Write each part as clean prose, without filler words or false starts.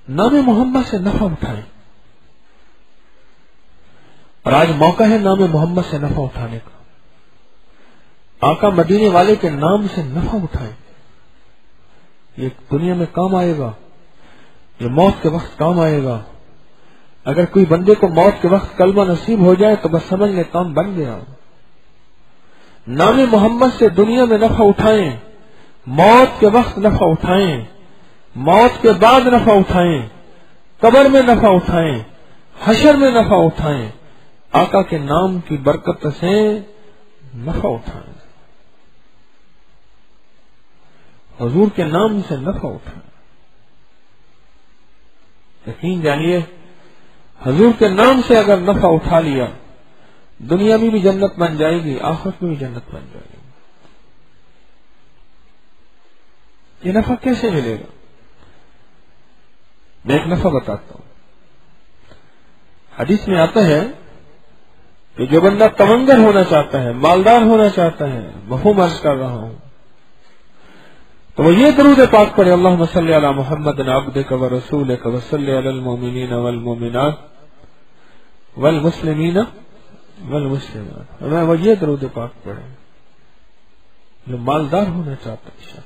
नाम मोहम्मद से नफा उठाएं। और आज मौका है नाम मोहम्मद से नफा उठाने का। आका मदीने वाले के नाम से नफा उठाएं। ये दुनिया में काम आएगा, ये मौत के वक्त काम आएगा। अगर कोई बंदे को मौत के वक्त कलमा नसीब हो जाए तो बस समझ ले काम बन गया। नाम मोहम्मद से दुनिया में नफा उठाएं, मौत के वक्त नफा उठाएं, मौत के बाद नफा उठाएं, कब्र में नफा उठाएं, हशर में नफा उठाएं। आका के नाम की बरकत से नफा उठाएं, हुजूर के नाम से नफा उठाएं। यकीन जानिए, हुजूर के नाम से अगर नफा उठा लिया, दुनिया में भी जन्नत बन जाएगी, आखिरत में भी जन्नत बन जाएगी। ये नफा कैसे मिलेगा? मैं एक नफा बताता हूं। हदीस में आता है कि जो बंदा तमंगर होना चाहता है, मालदार होना चाहता है, मफहूम अर्ज कर रहा हूं, तो वो ये दरूद पाक पढ़े, अल्लाहुम्मा सल्ली अला मुहम्मद अब्दिका व रसूलिका व सल्ली अलल मुमिनीन वल मुमिनात वल मुस्लिमीन वल मुस्लिमात। वो ये दरूद पाक पढ़े जो मालदार होना चाहता है,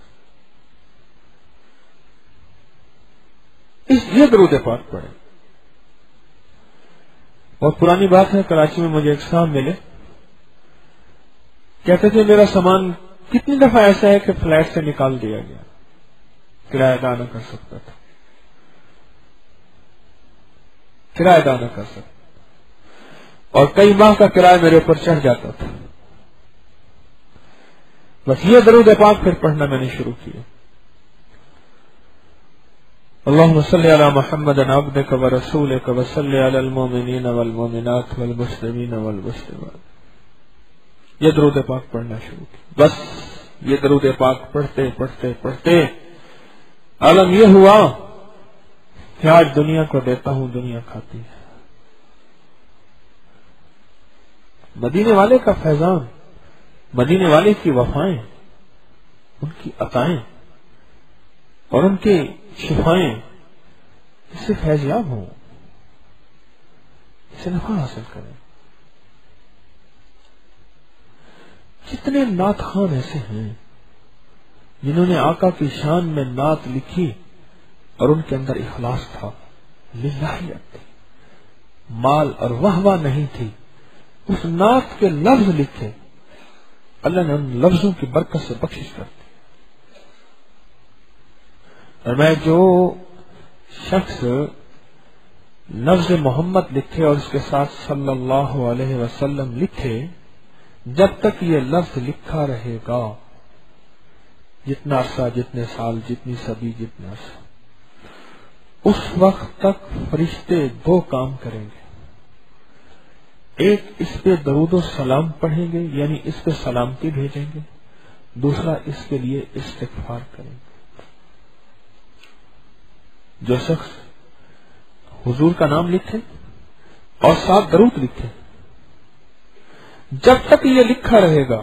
ये दरूद पाक पढ़े। बहुत पुरानी बात है, कराची में मुझे एक साहब मिले, कहते थे मेरा सामान कितनी दफा ऐसा है कि फ्लैट से निकाल दिया गया, किराया अदा न कर सकता था, किराया अदा न कर सकता, और कई माह का किराया मेरे ऊपर चढ़ जाता था। बस ये दरूद पाक फिर पढ़ना मैंने शुरू किया, अल्लाहुम्मा सल्ली अला मुहम्मद अब्दिका व रसूलिका व सल्ली अलल मुमिनीन वल मुमिनात वल मुस्लिमीन वल मुस्लिमात। ये दरूद पाक पढ़ना शुरू किया। बस ये दरूद पाक पढ़ते पढ़ते पढ़ते आलम ये हुआ कि आज दुनिया को देता हूं, दुनिया खाती है। मदीने वाले का फैजान, मदीने वाले की वफाएं, उनकी अताएं और उनके शिफाएं, इससे फैज़याब हो, इससे नफा हासिल करें। कितने नात खान ऐसे हैं जिन्होंने आका की शान में नात लिखी और उनके अंदर इखलास था, लिल्लाहियत थी, माल और वाहवा नहीं थी। उस नात के लफ्ज लिखे, अल्लाह ने उन लफ्जों की बरकत से बख्शिश कर दी। और मैं जो शख्स लफ्ज मोहम्मद लिखे और उसके साथ सल्लल्लाहु अलैहि वसल्लम लिखे, जब तक ये लफ्ज लिखा रहेगा, जितना अरसा, जितने साल, जितनी सदी, जितना अरसा, उस वक्त तक फरिश्ते दो काम करेंगे। एक, इस पे दरूद और सलाम पढ़ेंगे, यानी इस पे सलामती भेजेंगे। दूसरा, इसके लिए इस्तिग़फ़ार करेंगे। जो शख्स हुजूर का नाम लिखे और साथ दरूद लिखे, जब तक ये लिखा रहेगा,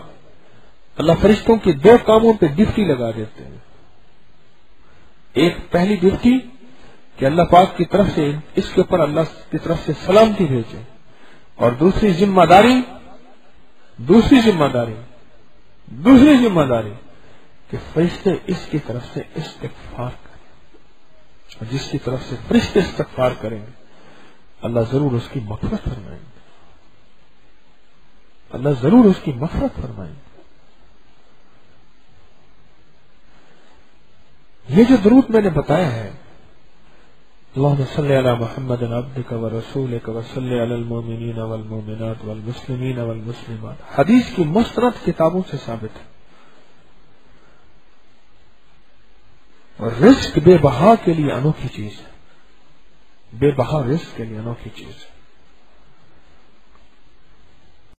अल्लाह फरिश्तों के दो कामों पे ड्यूटी लगा देते हैं। एक, पहली ड्यूटी कि अल्लाह पाक की तरफ से इसके ऊपर अल्लाह की तरफ से सलामती भेजे, और दूसरी जिम्मेदारी कि फरिश्ते इसकी तरफ से इस्तिग़फ़ार करें, और जिसकी तरफ से फरिश्ते इस्तिग़फ़ार करेंगे अल्लाह जरूर उसकी मग़फ़िरत फरमाएंगे, अल्लाह जरूर उसकी मग़फ़िरत फरमाएंगे। ये जो दरूद मैंने बताया है, अल्लाहुम्मा सल्ली अला मुहम्मद अब्दिका व रसूलिका व सल्ली अलल मुमिनीन वल मुमिनात वल मुस्लिमीन वल मुस्लिमात, हदीस की मुस्तनद किताबों से साबित है। और रिस्क बेबहा के लिए अनोखी चीज है, बेबहा रिस्क के लिए अनोखी चीज है।